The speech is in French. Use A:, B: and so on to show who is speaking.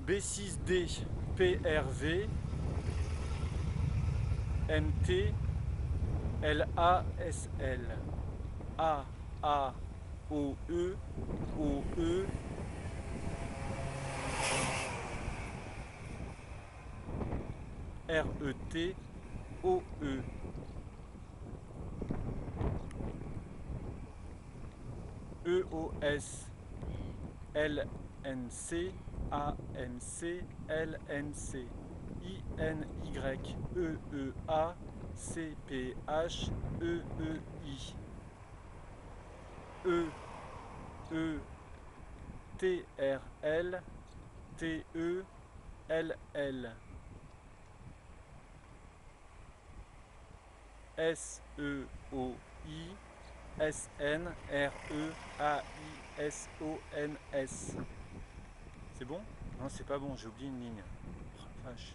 A: B6D PRV MT LASL AAOE OE RET OE EOS LNC ANC LNC INY EEA CPH EEI TRL TELL SEOI SNREAISONS. C'est bon? Non, c'est pas bon, j'ai oublié une ligne. Oh, vache.